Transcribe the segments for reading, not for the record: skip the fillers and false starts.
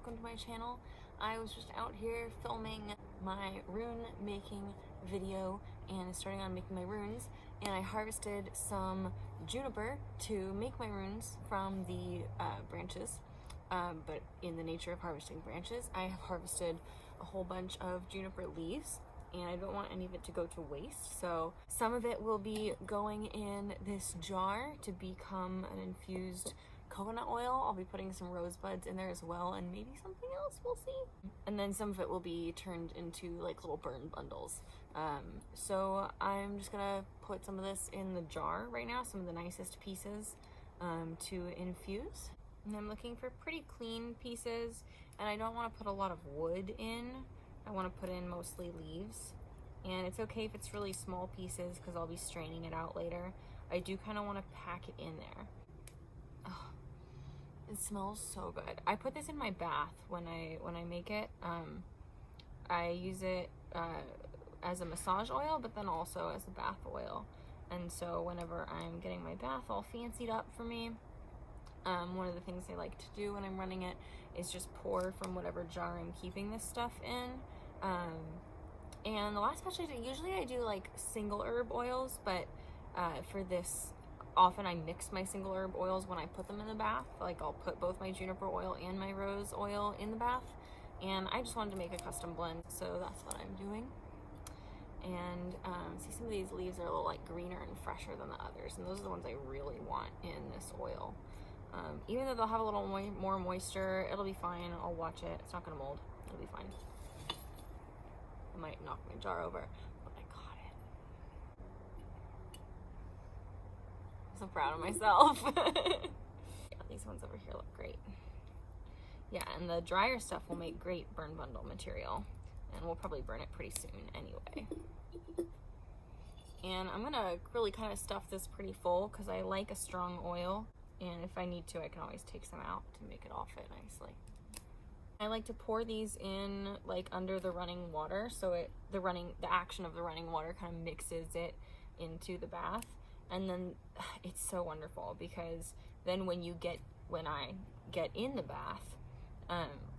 welcome to my channel. I was just out here filming my rune making video and starting on making my runes, and I harvested some juniper to make my runes from the branches, but in the nature of harvesting branches, I have harvested a whole bunch of juniper leaves, and I don't want any of it to go to waste, so some of it will be going in this jar to become an infused coconut oil. I'll be putting some rosebuds in there as well, and maybe something else, we'll see. And then some of it will be turned into like little burn bundles. So I'm just gonna put some of this in the jar right now, some of the nicest pieces to infuse. And I'm looking for pretty clean pieces, and I don't want to put a lot of wood in. I want to put in mostly leaves, and it's okay if it's really small pieces because I'll be straining it out later. I do kind of want to pack it in there. Oh, it smells so good. I put this in my bath when I make it. I use it as a massage oil, but then also as a bath oil. And so whenever I'm getting my bath all fancied up for me, one of the things I like to do when I'm running it is just pour from whatever jar I'm keeping this stuff in. And the last batch I did, usually I do like single herb oils, but for this, often I mix my single herb oils when I put them in the bath. Like I'll put both my juniper oil and my rose oil in the bath, and I just wanted to make a custom blend, so that's what I'm doing. And see, some of these leaves are a little like greener and fresher than the others, and those are the ones I really want in this oil. Even though they'll have a little more moisture, it'll be fine. I'll watch it. It's not gonna mold. It'll be fine. I might knock my jar over, but I got it. I'm so proud of myself. Yeah, these ones over here look great. Yeah, and the drier stuff will make great burn bundle material, and we'll probably burn it pretty soon anyway. And I'm gonna really kind of stuff this pretty full because I like a strong oil. And if I need to, I can always take some out to make it all fit nicely. I like to pour these in like under the running water, so the action of the running water kind of mixes it into the bath. And then it's so wonderful because then when I get in the bath,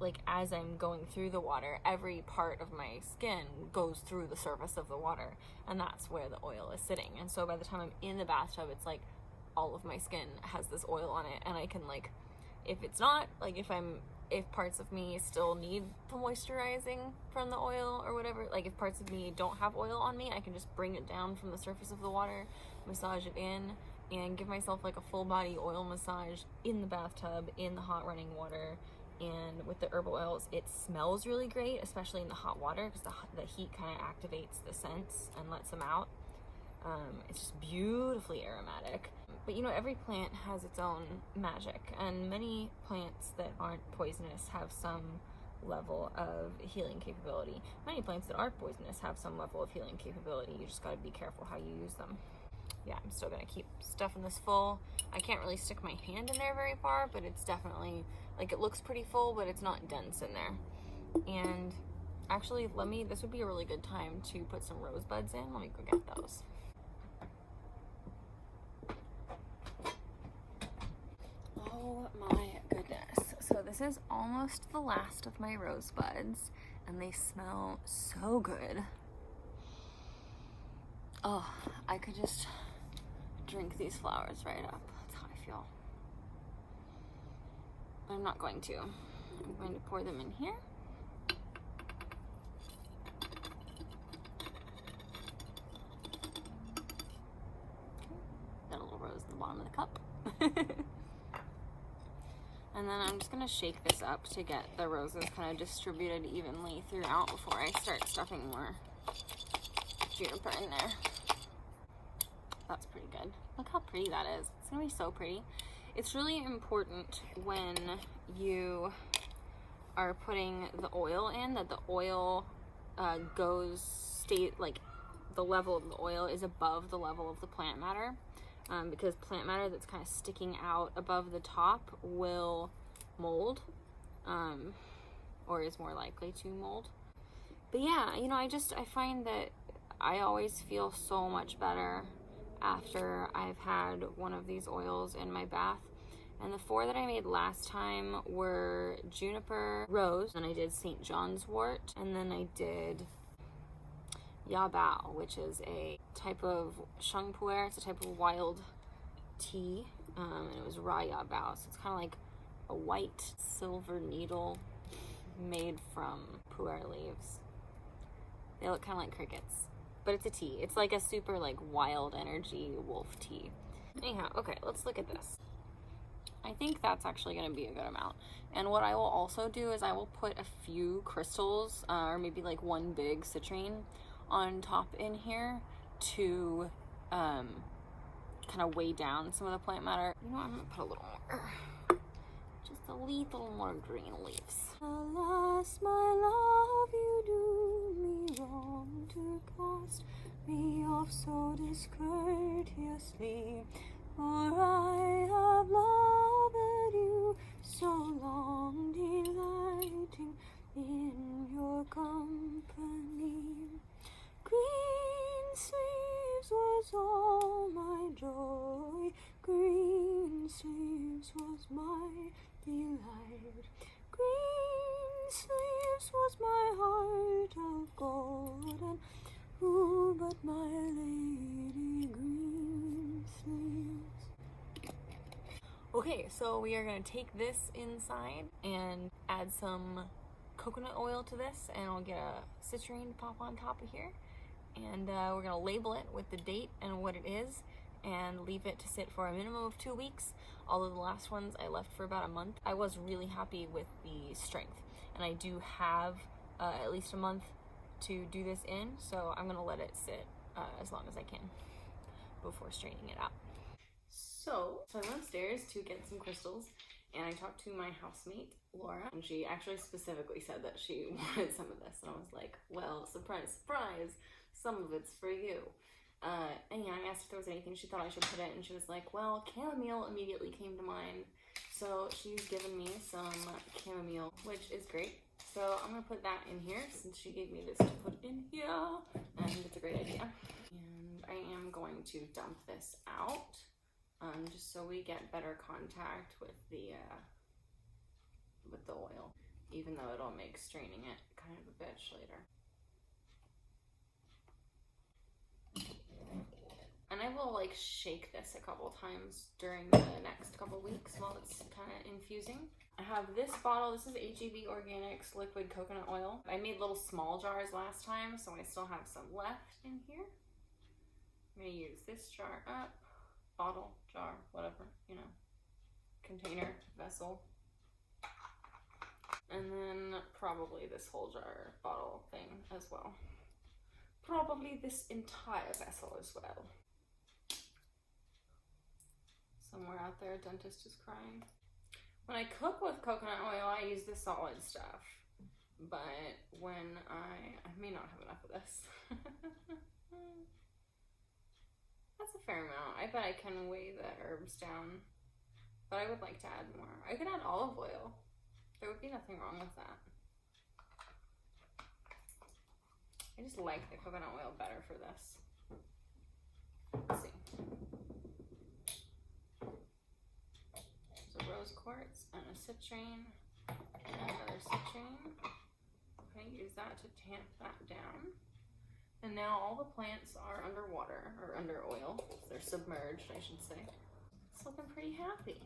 like as I'm going through the water, every part of my skin goes through the surface of the water, and that's where the oil is sitting. And so by the time I'm in the bathtub, it's like all of my skin has this oil on it, and I can, like, if it's not, like, if parts of me still need the moisturizing from the oil or whatever, like if parts of me don't have oil on me, I can just bring it down from the surface of the water, massage it in, and give myself like a full body oil massage in the bathtub, in the hot running water. And with the herbal oils, it smells really great, especially in the hot water, because the heat kind of activates the scents and lets them out. It's just beautifully aromatic. But you know, every plant has its own magic, and many plants that aren't poisonous have some level of healing capability. Many plants that are poisonous have some level of healing capability. You just gotta be careful how you use them. Yeah, I'm still gonna keep stuffing this full. I can't really stick my hand in there very far, but it's definitely, like, it looks pretty full, but it's not dense in there. And actually, this would be a really good time to put some rosebuds in. Let me go get those. Oh my goodness. So this is almost the last of my rosebuds, and they smell so good. Oh, I could just drink these flowers right up. That's how I feel. But I'm not going to. I'm going to pour them in here. Got a little rose in the bottom of the cup. And then I'm just gonna shake this up to get the roses kind of distributed evenly throughout before I start stuffing more juniper in there. That's pretty good. Look how pretty that is. It's gonna be so pretty. It's really important when you are putting the oil in that the oil like the level of the oil is above the level of the plant matter. Because plant matter that's kind of sticking out above the top will mold, or is more likely to mold. But yeah, you know, I find that I always feel so much better after I've had one of these oils in my bath. And the 4 that I made last time were juniper, rose, then I did St. John's wort, and then I did yabao, which is a type of sheng pu'er. It's a type of wild tea, and it was raw yabao, so it's kind of like a white silver needle made from pu'er leaves. They look kind of like crickets, but it's a tea. It's like a super like wild energy wolf tea. Anyhow, okay, let's look at this. I think that's actually going to be a good amount. And what I will also do is I will put a few crystals, or maybe like one big citrine on top in here to kind of weigh down some of the plant matter. You know, I'm going to put a little more. Just a little more green leaves. Alas, my love, you do me wrong to cast me off so discourteously. For I have loved you so long, delighting in your company. Green sleeves was all my joy, green sleeves was my delight. Green sleeves was my heart of gold, and who but my lady green sleeves? Okay, so we are going to take this inside and add some coconut oil to this, and I'll get a citrine to pop on top of here, and we're going to label it with the date and what it is, and leave it to sit for a minimum of 2 weeks. Although the last ones I left for about a month. I was really happy with the strength, and I do have at least a month to do this in, so I'm going to let it sit as long as I can before straining it out. So I went upstairs to get some crystals, and I talked to my housemate, Laura, and she actually specifically said that she wanted some of this, and I was like, well, surprise, surprise, some of it's for you. Anyhow, I asked if there was anything she thought I should put in, and she was like, well, chamomile immediately came to mind, so she's given me some chamomile, which is great. So I'm going to put that in here, since she gave me this to put in here, and I think it's a great idea. And I am going to dump this out, just so we get better contact with the oil, even though it'll make straining it kind of a bitch later. And I will like shake this a couple times during the next couple weeks while it's kind of infusing. I have this bottle. This is HEB Organics liquid coconut oil. I made little small jars last time, so I still have some left in here. I'm gonna use this jar up. Bottle, jar, whatever, you know, container, vessel. And then probably this whole jar bottle thing as well. Probably this entire vessel as well. Somewhere out there, a dentist is crying. When I cook with coconut oil, I use the solid stuff. But when I may not have enough of this. That's a fair amount. I bet I can weigh the herbs down, but I would like to add more. I could add olive oil. There would be nothing wrong with that. I just like the coconut oil better for this. Let's see. So rose quartz and a citrine, and another citrine. I'm gonna use that to tamp that down. And now all the plants are underwater, or under oil. They're submerged, I should say. It's looking pretty happy.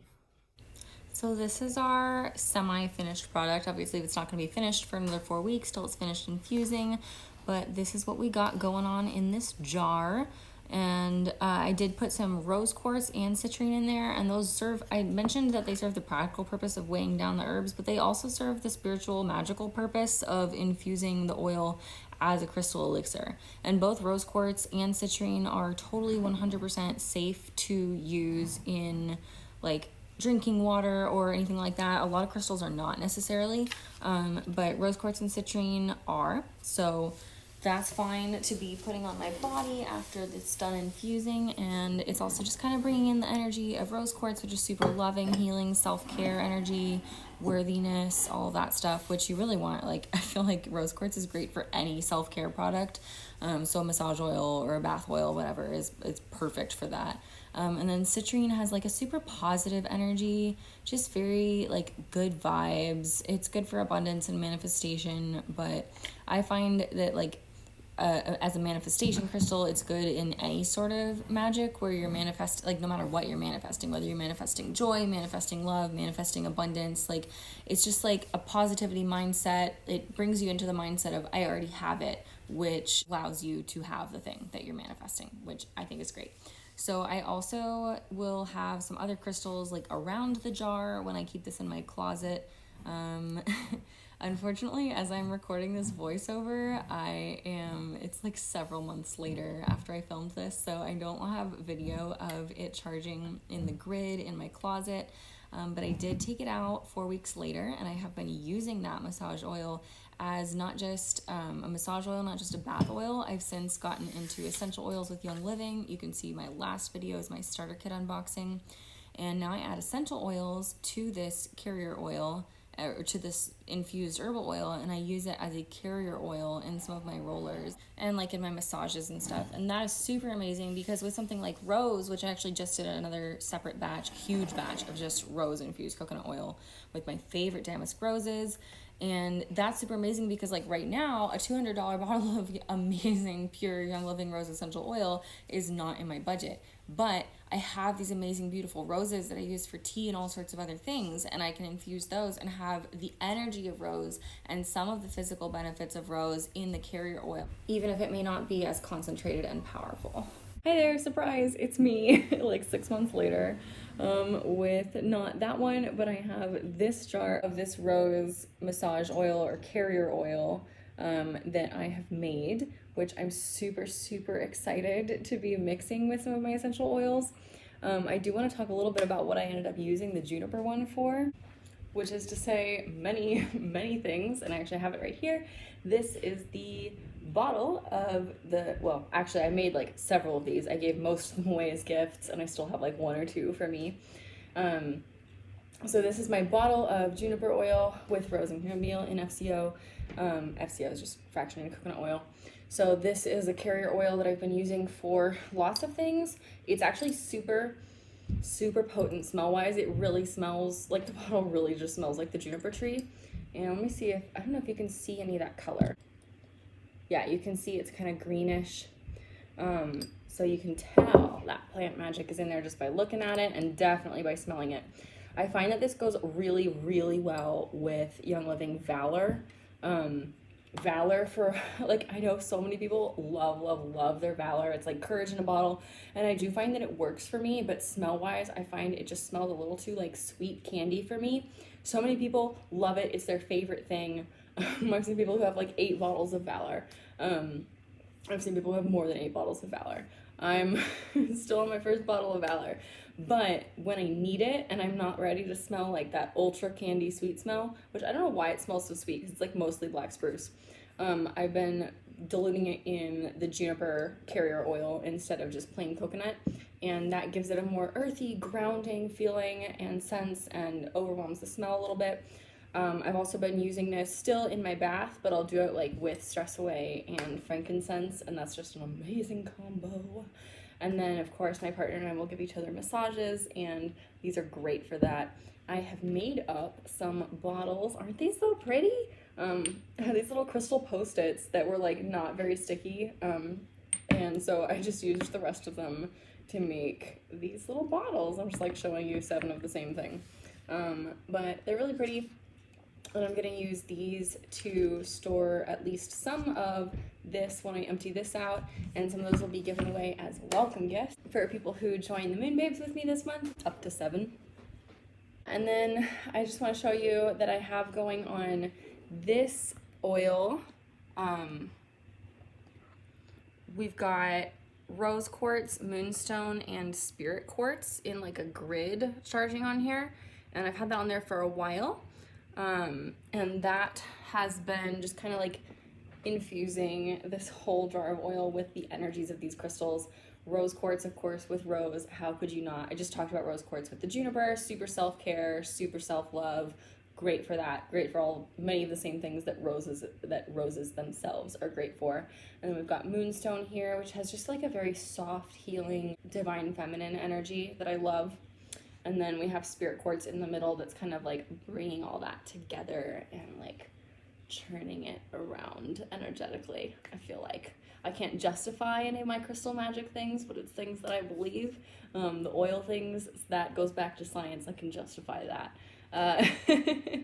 So this is our semi-finished product. Obviously, it's not going to be finished for another 4 weeks till it's finished infusing. But this is what we got going on in this jar. And I did put some rose quartz and citrine in there. And those serve, I mentioned that they serve the practical purpose of weighing down the herbs, but they also serve the spiritual, magical purpose of infusing the oil as a crystal elixir. And both rose quartz and citrine are totally 100% safe to use in like drinking water or anything like that. A lot of crystals are not necessarily, but rose quartz and citrine are. So that's fine to be putting on my body after it's done infusing. And it's also just kind of bringing in the energy of rose quartz, which is super loving, healing, self-care energy. worthiness, all that stuff, which you really want. Like, I feel like rose quartz is great for any self-care product. So a massage oil or a bath oil, whatever, it's perfect for that. And then citrine has like a super positive energy, just very like good vibes. It's good for abundance and manifestation, but I find that like as a manifestation crystal, it's good in any sort of magic where you're like no matter what you're manifesting, whether you're manifesting joy, manifesting love, manifesting abundance, like it's just like a positivity mindset. It brings you into the mindset of I already have it, which allows you to have the thing that you're manifesting, which I think is great. So I also will have some other crystals like around the jar when I keep this in my closet. Unfortunately, as I'm recording this voiceover, it's like several months later after I filmed this, so I don't have video of it charging in the grid in my closet, but I did take it out 4 weeks later, and I have been using that massage oil as not just a massage oil, not just a bath oil. I've since gotten into essential oils with Young Living. You can see my last video is my starter kit unboxing, and now I add essential oils to this carrier oil, or to this infused herbal oil, and I use it as a carrier oil in some of my rollers and like in my massages and stuff. And that is super amazing because with something like rose, which I actually just did another separate batch, huge batch of just rose infused coconut oil with my favorite damask roses. And that's super amazing because like right now, a $200 bottle of amazing pure Young Living rose essential oil is not in my budget. But I have these amazing, beautiful roses that I use for tea and all sorts of other things, and I can infuse those and have the energy of rose and some of the physical benefits of rose in the carrier oil, even if it may not be as concentrated and powerful. Hi there, surprise, it's me, like 6 months later, with not that one, but I have this jar of this rose massage oil or carrier oil that I have made, which I'm super, super excited to be mixing with some of my essential oils. I do want to talk a little bit about what I ended up using the juniper one for, which is to say many, many things, and I actually have it right here. This is the bottle of well, actually I made like several of these. I gave most of them away as gifts, and I still have like 1 or 2 for me. So this is my bottle of juniper oil with rose and chamomile in FCO. FCO is just fractionated coconut oil. So this is a carrier oil that I've been using for lots of things. It's actually super, super potent smell-wise. It really smells like, the bottle really just smells like the juniper tree. And let me see if, I don't know if you can see any of that color. Yeah, you can see it's kind of greenish. So you can tell that plant magic is in there just by looking at it and definitely by smelling it. I find that this goes really, really well with Young Living Valor. Valor for, like, I know so many people love, love, love their Valor. It's like courage in a bottle, and I do find that it works for me, but smell-wise, I find it just smells a little too, like, sweet candy for me. So many people love it. It's their favorite thing. I've seen people who have, like, 8 bottles of Valor. I've seen people who have more than 8 bottles of Valor. I'm still on my first bottle of Valor. But when I need it and I'm not ready to smell like that ultra candy sweet smell, which I don't know why it smells so sweet because it's like mostly black spruce, I've been diluting it in the juniper carrier oil instead of just plain coconut, and that gives it a more earthy, grounding feeling and sense and overwhelms the smell a little bit. I've also been using this still in my bath, but I'll do it like with Stress Away and frankincense, and that's just an amazing combo. And then, of course, my partner and I will give each other massages, and these are great for that. I have made up some bottles. Aren't these so pretty? These little crystal Post-its that were, like, not very sticky. And so I just used the rest of them to make these little bottles. I'm just, like, showing you 7 of the same thing. But they're really pretty. And I'm going to use these to store at least some of this when I empty this out, and some of those will be given away as welcome gifts for people who join the Moon Babes with me this month, up to 7. And then I just want to show you that I have going on this oil. We've got rose quartz, moonstone, and spirit quartz in like a grid charging on here, and I've had that on there for a while. And that has been just kind of like infusing this whole jar of oil with the energies of these crystals. Rose quartz, of course, with rose, how could you not? I just talked about rose quartz with the juniper, super self-care, super self-love, great for that. Great for many of the same things that roses themselves are great for. And then we've got moonstone here, which has just like a very soft, healing, divine feminine energy that I love. And then we have spirit quartz in the middle that's kind of like bringing all that together and like churning it around energetically. I feel like I can't justify any of my crystal magic things, but it's things that I believe. The oil things, that goes back to science. I can justify that.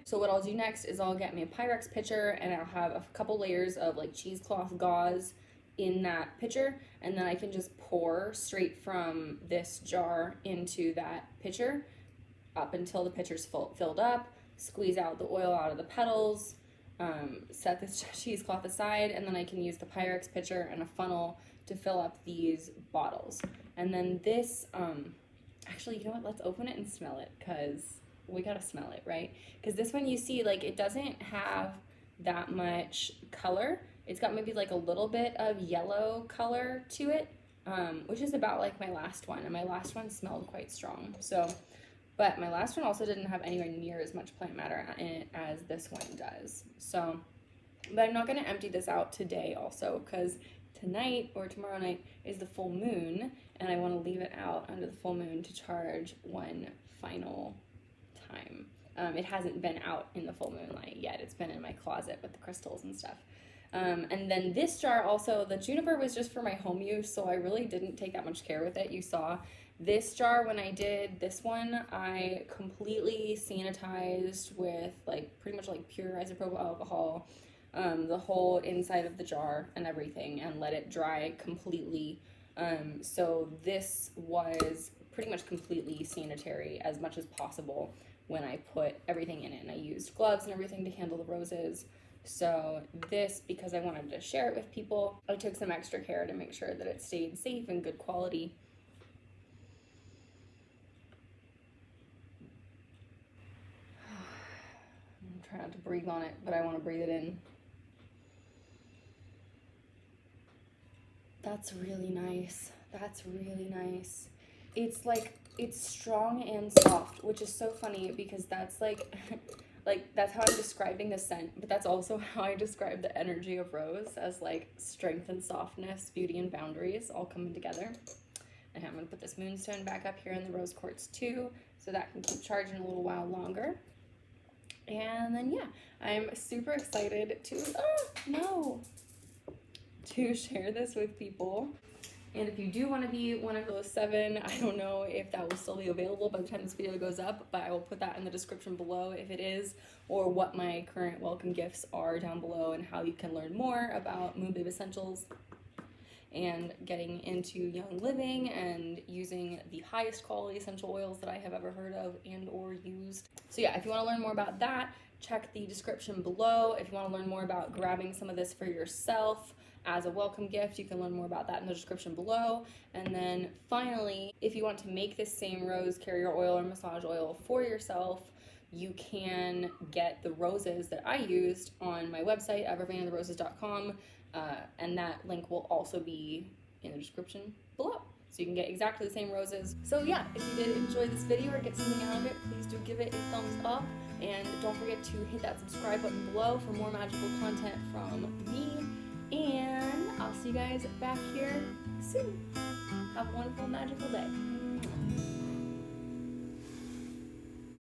So what I'll do next is I'll get me a Pyrex pitcher, and I'll have a couple layers of like cheesecloth gauze in that pitcher, and then I can just pour straight from this jar into that pitcher up until the pitcher's filled up, squeeze out the oil out of the petals, set this cheesecloth aside, and then I can use the Pyrex pitcher and a funnel to fill up these bottles. And then this, actually, you know what, let's open it and smell it, because we gotta smell it, right? Because this one, you see, like, it doesn't have that much color. It's got maybe like a little bit of yellow color to it, which is about like my last one, and my last one smelled quite strong. So, but my last one also didn't have anywhere near as much plant matter in it as this one does. So, but I'm not gonna empty this out today also, because tonight or tomorrow night is the full moon, and I wanna leave it out under the full moon to charge one final time. It hasn't been out in the full moonlight yet. It's been in my closet with the crystals and stuff. And then this jar also, the juniper was just for my home use, so I really didn't take that much care with it. You saw this jar when I did this one, I completely sanitized with like pretty much like pure isopropyl alcohol, the whole inside of the jar and everything, and let it dry completely. So this was pretty much completely sanitary as much as possible when I put everything in it, and I used gloves and everything to handle the roses. So this, because I wanted to share it with people, I took some extra care to make sure that it stayed safe and good quality. I'm trying not to breathe on it, but I want to breathe it in. That's really nice. That's really nice. It's like, it's strong and soft, which is so funny because that's like, that's how I'm describing the scent, but that's also how I describe the energy of rose, as like strength and softness, beauty and boundaries all coming together. And I'm gonna put this moonstone back up here in the rose quartz too, so that can keep charging a little while longer. And then yeah, I'm super excited to share this with people. And if you do want to be one of those 7, I don't know if that will still be available by the time this video goes up, but I will put that in the description below if it is, or what my current welcome gifts are down below, and how you can learn more about Moon Babe Essentials and getting into young living and using the highest quality essential oils that I have ever heard of and or used. So yeah, if you want to learn more about that, check the description below. If you want to learn more about grabbing some of this for yourself as a welcome gift, you can learn more about that in the description below. And then finally, if you want to make this same rose carrier oil or massage oil for yourself, you can get the roses that I used on my website at vervainandtheroses.com, and that link will also be in the description below. So you can get exactly the same roses. So yeah, if you did enjoy this video or get something out of it, please do give it a thumbs up. And don't forget to hit that subscribe button below for more magical content from me. And I'll see you guys back here soon. Have a wonderful, magical day.